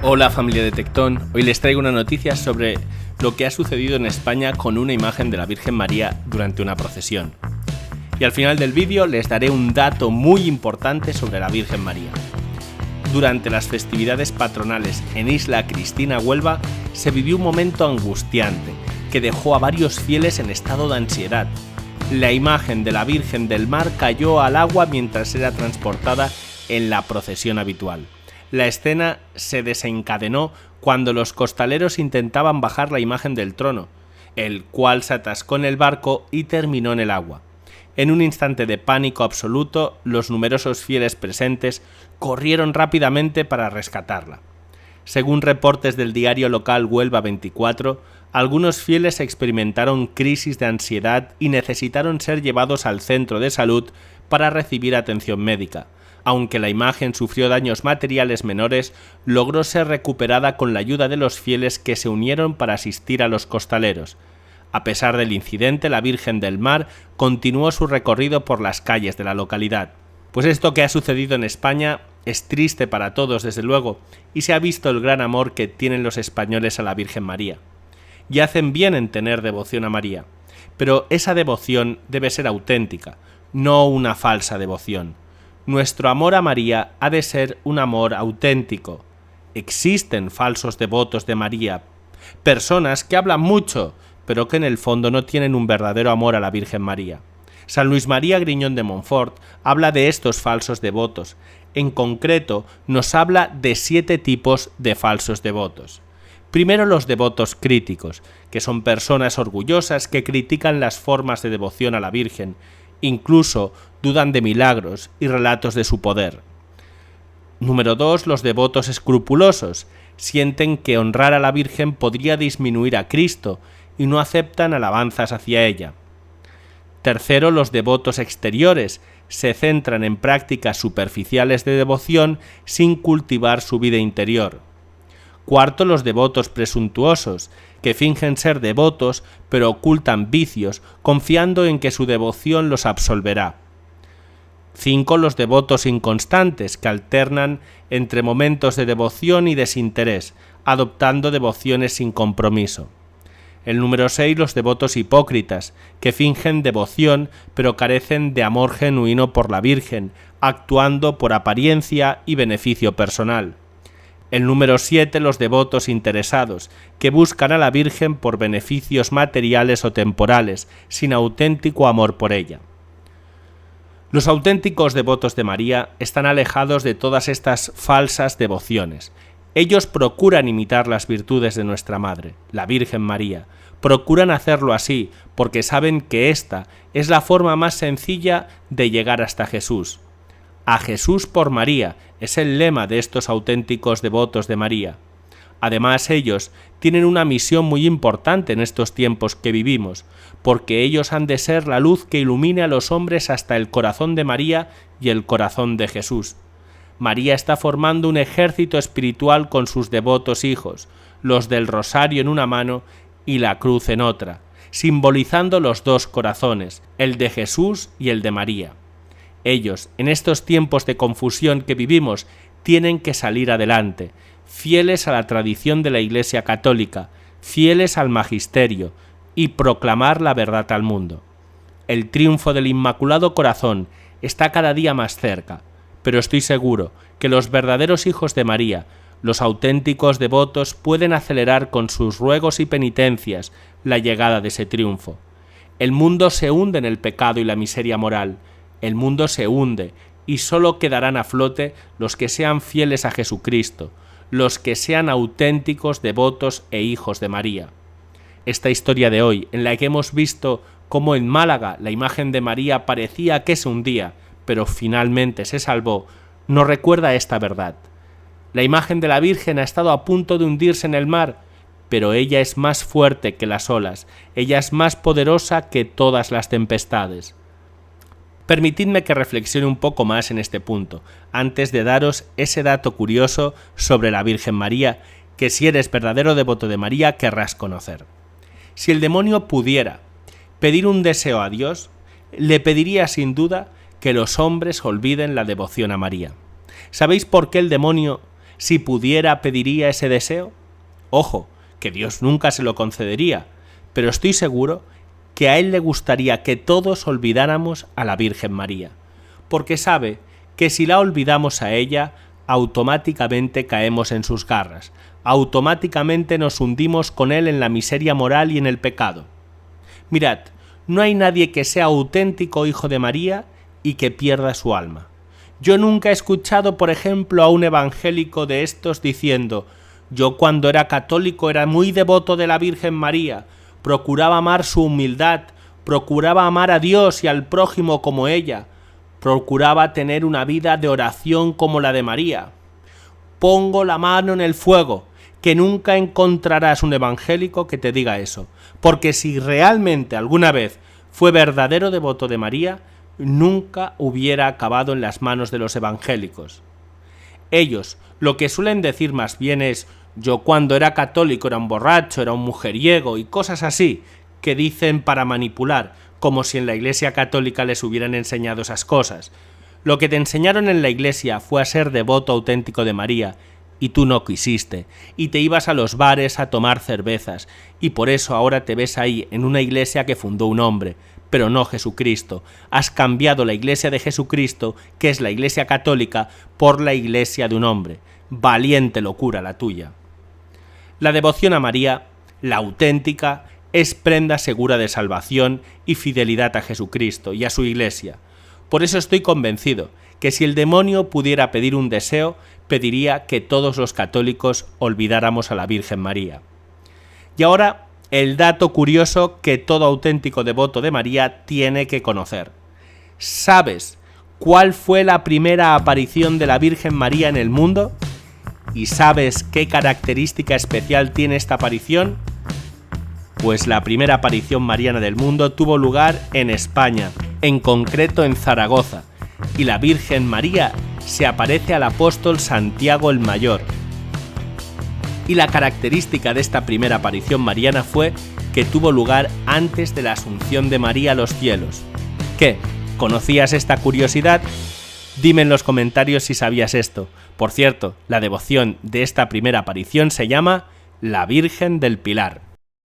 Hola familia de Tectón, hoy les traigo una noticia sobre lo que ha sucedido en España con una imagen de la Virgen María durante una procesión. Y al final del vídeo les daré un dato muy importante sobre la Virgen María. Durante las festividades patronales en Isla Cristina, Huelva, se vivió un momento angustiante que dejó a varios fieles en estado de ansiedad. La imagen de la Virgen del Mar cayó al agua mientras era transportada en la procesión habitual. La escena se desencadenó cuando los costaleros intentaban bajar la imagen del trono, el cual se atascó en el barco y terminó en el agua. En un instante de pánico absoluto, los numerosos fieles presentes corrieron rápidamente para rescatarla. Según reportes del diario local Huelva 24, algunos fieles experimentaron crisis de ansiedad y necesitaron ser llevados al centro de salud para recibir atención médica. Aunque la imagen sufrió daños materiales menores, logró ser recuperada con la ayuda de los fieles que se unieron para asistir a los costaleros. A pesar del incidente, la Virgen del Mar continuó su recorrido por las calles de la localidad. Pues esto que ha sucedido en España es triste para todos, desde luego, y se ha visto el gran amor que tienen los españoles a la Virgen María. Y hacen bien en tener devoción a María, pero esa devoción debe ser auténtica, no una falsa devoción. Nuestro amor a María ha de ser un amor auténtico. Existen falsos devotos de María, personas que hablan mucho, pero que en el fondo no tienen un verdadero amor a la Virgen María. San Luis María Griñón de Montfort habla de estos falsos devotos. En concreto, nos habla de 7 tipos de falsos devotos. Primero, los devotos críticos, que son personas orgullosas que critican las formas de devoción a la Virgen, incluso dudan de milagros y relatos de su poder. Número 2. Los devotos escrupulosos. Sienten que honrar a la Virgen podría disminuir a Cristo y no aceptan alabanzas hacia ella. Tercero, los devotos exteriores. Se centran en prácticas superficiales de devoción sin cultivar su vida interior. Cuarto, los devotos presuntuosos, que fingen ser devotos pero ocultan vicios, confiando en que su devoción los absolverá. 5. Los devotos inconstantes, que alternan entre momentos de devoción y desinterés, adoptando devociones sin compromiso. El número 6, los devotos hipócritas, que fingen devoción pero carecen de amor genuino por la Virgen, actuando por apariencia y beneficio personal. El número 7, los devotos interesados, que buscan a la Virgen por beneficios materiales o temporales, sin auténtico amor por ella. Los auténticos devotos de María están alejados de todas estas falsas devociones. Ellos procuran imitar las virtudes de nuestra Madre, la Virgen María. Procuran hacerlo así porque saben que esta es la forma más sencilla de llegar hasta Jesús. A Jesús por María es el lema de estos auténticos devotos de María. Además, ellos tienen una misión muy importante en estos tiempos que vivimos, porque ellos han de ser la luz que ilumine a los hombres hasta el corazón de María y el corazón de Jesús. María está formando un ejército espiritual con sus devotos hijos, los del rosario en una mano y la cruz en otra, simbolizando los dos corazones, el de Jesús y el de María. Ellos, en estos tiempos de confusión que vivimos, tienen que salir adelante, fieles a la tradición de la Iglesia Católica, fieles al magisterio, y proclamar la verdad al mundo. El triunfo del Inmaculado Corazón está cada día más cerca, pero estoy seguro que los verdaderos hijos de María, los auténticos devotos, pueden acelerar con sus ruegos y penitencias la llegada de ese triunfo. El mundo se hunde en el pecado y la miseria moral. El mundo se hunde y solo quedarán a flote los que sean fieles a Jesucristo, los que sean auténticos devotos e hijos de María. Esta historia de hoy, en la que hemos visto cómo en Málaga la imagen de María parecía que se hundía, pero finalmente se salvó, nos recuerda esta verdad. La imagen de la Virgen ha estado a punto de hundirse en el mar, pero ella es más fuerte que las olas, ella es más poderosa que todas las tempestades. Permitidme que reflexione un poco más en este punto, antes de daros ese dato curioso sobre la Virgen María, que si eres verdadero devoto de María querrás conocer. Si el demonio pudiera pedir un deseo a Dios, le pediría sin duda que los hombres olviden la devoción a María. ¿Sabéis por qué el demonio Si pudiera, pediría ese deseo. Ojo, que Dios nunca se lo concedería, pero estoy seguro que a Él le gustaría que todos olvidáramos a la Virgen María, porque sabe que si la olvidamos a ella, automáticamente caemos en sus garras, automáticamente nos hundimos con Él en la miseria moral y en el pecado. Mirad, no hay nadie que sea auténtico hijo de María y que pierda su alma. Yo nunca he escuchado, por ejemplo, a un evangélico de estos diciendo: yo cuando era católico era muy devoto de la Virgen María, procuraba amar su humildad, procuraba amar a Dios y al prójimo como ella, procuraba tener una vida de oración como la de María. Pongo la mano en el fuego, que nunca encontrarás un evangélico que te diga eso, porque si realmente alguna vez fue verdadero devoto de María, nunca hubiera acabado en las manos de los evangélicos. Ellos lo que suelen decir más bien es: yo cuando era católico era un borracho, era un mujeriego y cosas así, que dicen para manipular, como si en la Iglesia católica les hubieran enseñado esas cosas. Lo que te enseñaron en la Iglesia fue a ser devoto auténtico de María, y tú no quisiste, y te ibas a los bares a tomar cervezas, y por eso ahora te ves ahí en una iglesia que fundó un hombre, pero no Jesucristo. Has cambiado la iglesia de Jesucristo, que es la Iglesia católica, por la iglesia de un hombre. Valiente locura la tuya. La devoción a María, la auténtica, es prenda segura de salvación y fidelidad a Jesucristo y a su iglesia. Por eso estoy convencido que si el demonio pudiera pedir un deseo, pediría que todos los católicos olvidáramos a la Virgen María. Y ahora, el dato curioso que todo auténtico devoto de María tiene que conocer. ¿Sabes cuál fue la primera aparición de la Virgen María en el mundo? ¿Y sabes qué característica especial tiene esta aparición? Pues la primera aparición mariana del mundo tuvo lugar en España, en concreto en Zaragoza, y la Virgen María se aparece al apóstol Santiago el Mayor. Y la característica de esta primera aparición mariana fue que tuvo lugar antes de la Asunción de María a los cielos. ¿Qué? ¿Conocías esta curiosidad? Dime en los comentarios si sabías esto. Por cierto, la devoción de esta primera aparición se llama la Virgen del Pilar.